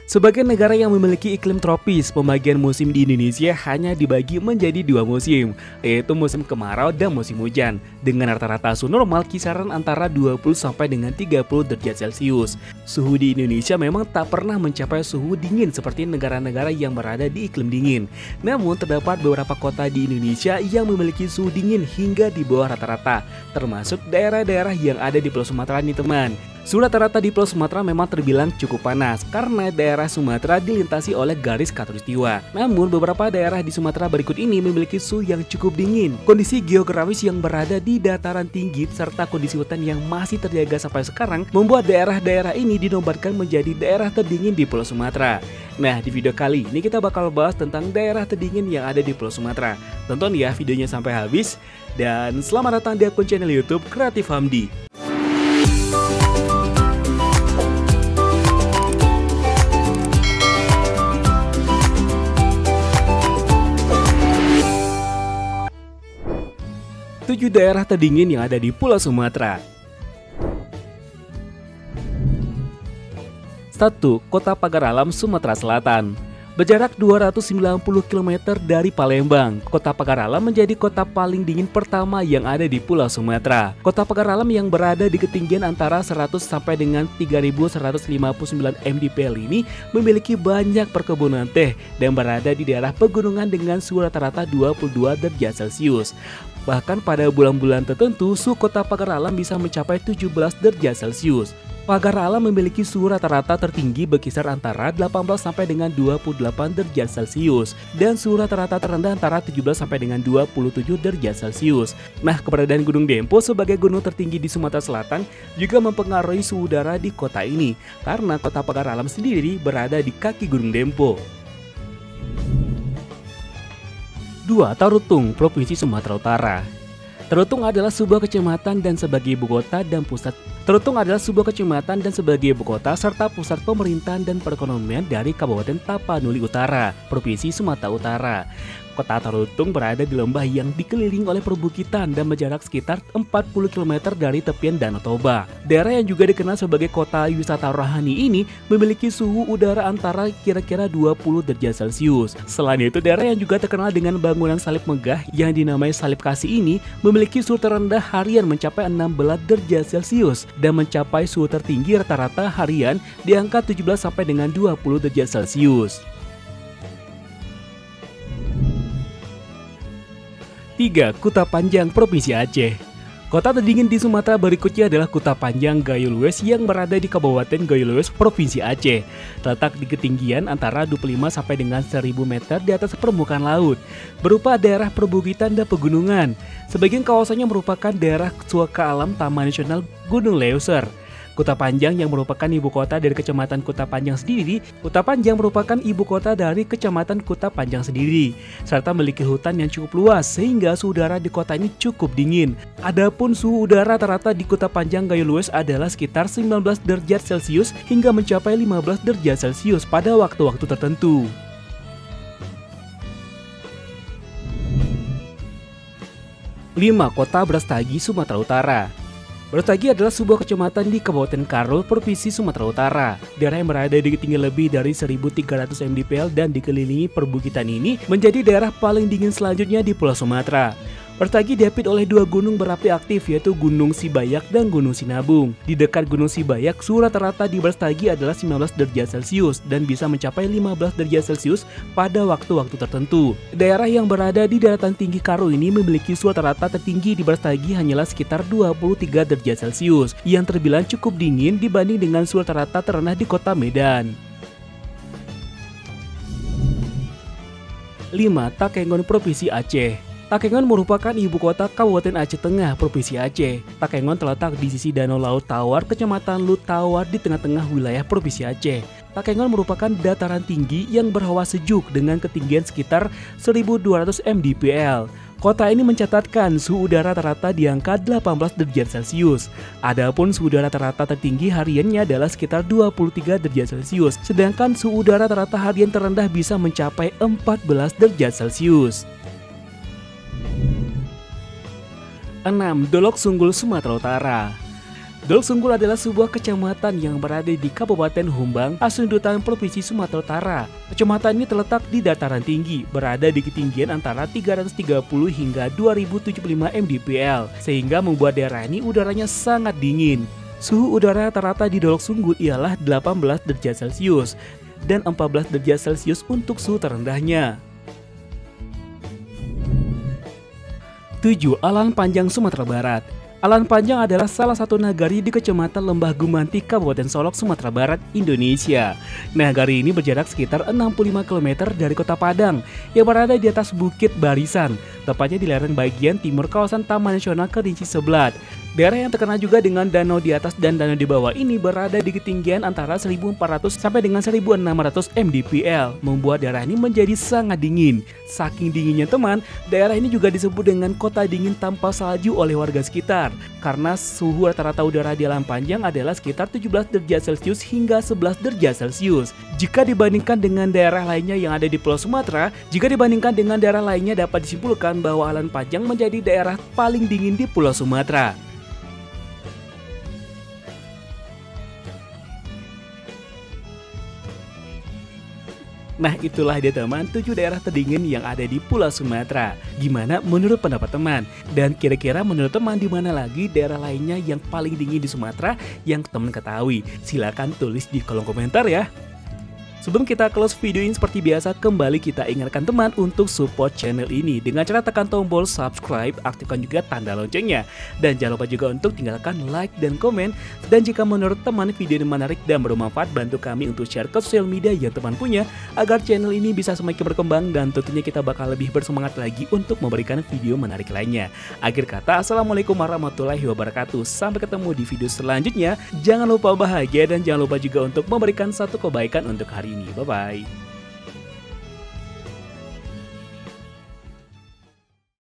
Sebagai negara yang memiliki iklim tropis, pembagian musim di Indonesia hanya dibagi menjadi dua musim, yaitu musim kemarau dan musim hujan, dengan rata-rata suhu normal kisaran antara 20 sampai dengan 30 derajat Celcius. Suhu di Indonesia memang tak pernah mencapai suhu dingin seperti negara-negara yang berada di iklim dingin. Namun terdapat beberapa kota di Indonesia yang memiliki suhu dingin hingga di bawah rata-rata, termasuk daerah-daerah yang ada di Pulau Sumatera nih teman. Suhu rata-rata di Pulau Sumatera memang terbilang cukup panas karena daerah Sumatera dilintasi oleh garis khatulistiwa. Namun beberapa daerah di Sumatera berikut ini memiliki suhu yang cukup dingin. Kondisi geografis yang berada di dataran tinggi serta kondisi hutan yang masih terjaga sampai sekarang membuat daerah-daerah ini dinobatkan menjadi daerah terdingin di Pulau Sumatera. Nah, di video kali ini kita bakal bahas tentang daerah terdingin yang ada di Pulau Sumatera. Tonton ya videonya sampai habis dan selamat datang di akun channel YouTube Kreatif Hamdi. Tujuh daerah terdingin yang ada di Pulau Sumatera. 1. Kota Pagar Alam, Sumatera Selatan. Berjarak 290 km dari Palembang, Kota Pagar Alam menjadi kota paling dingin pertama yang ada di Pulau Sumatera. Kota Pagar Alam yang berada di ketinggian antara 100 sampai dengan 3159 mdpl ini memiliki banyak perkebunan teh dan berada di daerah pegunungan dengan suhu rata-rata 22 derajat Celcius. Bahkan pada bulan-bulan tertentu, suhu Kota Pagar Alam bisa mencapai 17 derajat Celcius. Pagar Alam memiliki suhu rata-rata tertinggi berkisar antara 18 sampai dengan 28 derajat Celcius dan suhu rata-rata terendah antara 17 sampai dengan 27 derajat Celcius. Nah, keberadaan Gunung Dempo sebagai gunung tertinggi di Sumatera Selatan juga mempengaruhi suhu udara di kota ini karena Kota Pagar Alam sendiri berada di kaki Gunung Dempo. 2. Tarutung, Provinsi Sumatera Utara. Tarutung adalah sebuah kecamatan dan sebagai ibu kota dan pusat. Tarutung adalah sebuah kecamatan dan sebagai ibu kota serta pusat pemerintahan dan perekonomian dari Kabupaten Tapanuli Utara, Provinsi Sumatera Utara. Kota Tarutung berada di lembah yang dikelilingi oleh perbukitan dan berjarak sekitar 40 km dari tepian Danau Toba. Daerah yang juga dikenal sebagai kota wisata rohani ini memiliki suhu udara antara kira-kira 20 derajat Celcius. Selain itu, daerah yang juga terkenal dengan bangunan salib megah yang dinamai Salib Kasih ini memiliki suhu terendah harian mencapai 16 derajat Celcius dan mencapai suhu tertinggi rata-rata harian di angka 17 sampai dengan 20 derajat Celcius. 3. Kuta Panjang, Provinsi Aceh. Kota terdingin di Sumatera berikutnya adalah Kuta Panjang Gayo-Lues yang berada di Kabupaten Gayo-Lues, Provinsi Aceh. Terletak di ketinggian antara 25 sampai dengan 1000 meter di atas permukaan laut, berupa daerah perbukitan dan pegunungan. Sebagian kawasannya merupakan daerah suaka alam Taman Nasional Gunung Leuser. Kuta Panjang yang merupakan ibu kota dari Kecamatan Kuta Panjang sendiri, Kuta Panjang merupakan ibu kota dari Kecamatan Kuta Panjang sendiri, serta memiliki hutan yang cukup luas sehingga suhu udara di kota ini cukup dingin. Adapun suhu udara rata-rata di Kuta Panjang Gayo-Lues adalah sekitar 19 derajat Celcius hingga mencapai 15 derajat Celcius pada waktu-waktu tertentu. 5. Kota Brastagi, Sumatera Utara. Brastagi adalah sebuah kecamatan di Kabupaten Karo, Provinsi Sumatera Utara. Daerah yang berada di ketinggian lebih dari 1300 mdpl dan dikelilingi perbukitan ini menjadi daerah paling dingin selanjutnya di Pulau Sumatera. Brastagi diapit oleh dua gunung berapi aktif yaitu Gunung Sibayak dan Gunung Sinabung. Di dekat Gunung Sibayak, suhu rata-rata di Brastagi adalah 19 derajat Celcius dan bisa mencapai 15 derajat Celcius pada waktu-waktu tertentu. Daerah yang berada di daratan tinggi Karo ini memiliki suhu rata-rata tertinggi di Brastagi hanyalah sekitar 23 derajat Celcius yang terbilang cukup dingin dibanding dengan suhu rata-rata terendah di kota Medan. 5. Takengon, Provinsi Aceh. Takengon merupakan ibu kota Kabupaten Aceh Tengah, Provinsi Aceh. Takengon terletak di sisi Danau Laut Tawar, Kecamatan Lut Tawar di tengah-tengah wilayah Provinsi Aceh. Takengon merupakan dataran tinggi yang berhawa sejuk dengan ketinggian sekitar 1200 mdpl. Kota ini mencatatkan suhu udara rata-rata di angka 18 derajat Celcius. Adapun suhu udara rata-rata tertinggi hariannya adalah sekitar 23 derajat Celcius, sedangkan suhu udara rata-rata harian terendah bisa mencapai 14 derajat Celcius. 6. Dolok Sunggul, Sumatera Utara. Dolok Sunggur adalah sebuah kecamatan yang berada di Kabupaten Humbang, Hasundutan, Provinsi Sumatera Utara. Kecamatan ini terletak di dataran tinggi, berada di ketinggian antara 330 hingga 2075 mdpl, sehingga membuat daerah ini udaranya sangat dingin. Suhu udara rata-rata di Dolok Sunggur ialah 18 derajat Celcius dan 14 derajat Celcius untuk suhu terendahnya. 7. Alan Panjang, Sumatera Barat. Alan Panjang adalah salah satu nagari di Kecamatan Lembah Gumanti, Kabupaten Solok, Sumatera Barat, Indonesia. Nagari ini berjarak sekitar 65 km dari Kota Padang yang berada di atas Bukit Barisan, tepatnya di lereng bagian timur kawasan Taman Nasional Kerinci Seblat. Daerah yang terkenal juga dengan danau di atas dan danau di bawah ini berada di ketinggian antara 1400 sampai dengan 1600 mdpl, membuat daerah ini menjadi sangat dingin. Saking dinginnya teman, daerah ini juga disebut dengan kota dingin tanpa salju oleh warga sekitar, karena suhu rata-rata udara di Alan Panjang adalah sekitar 17 derajat Celcius hingga 11 derajat Celcius. Jika dibandingkan dengan daerah lainnya yang ada di Pulau Sumatera, dapat disimpulkan bahwa Alan Panjang menjadi daerah paling dingin di Pulau Sumatera. Nah, itulah dia teman 7 daerah terdingin yang ada di Pulau Sumatera. Gimana menurut pendapat teman? Dan kira-kira menurut teman di mana lagi daerah lainnya yang paling dingin di Sumatera yang teman ketahui? Silahkan tulis di kolom komentar ya. Sebelum kita close video ini, seperti biasa kembali kita ingatkan teman untuk support channel ini dengan cara tekan tombol subscribe, aktifkan juga tanda loncengnya, dan jangan lupa juga untuk tinggalkan like dan komen. Dan jika menurut teman video ini menarik dan bermanfaat, bantu kami untuk share ke sosial media yang teman punya agar channel ini bisa semakin berkembang, dan tentunya kita bakal lebih bersemangat lagi untuk memberikan video menarik lainnya. Akhir kata, assalamualaikum warahmatullahi wabarakatuh. Sampai ketemu di video selanjutnya. Jangan lupa bahagia dan jangan lupa juga untuk memberikan satu kebaikan untuk hari ini. Bye-bye.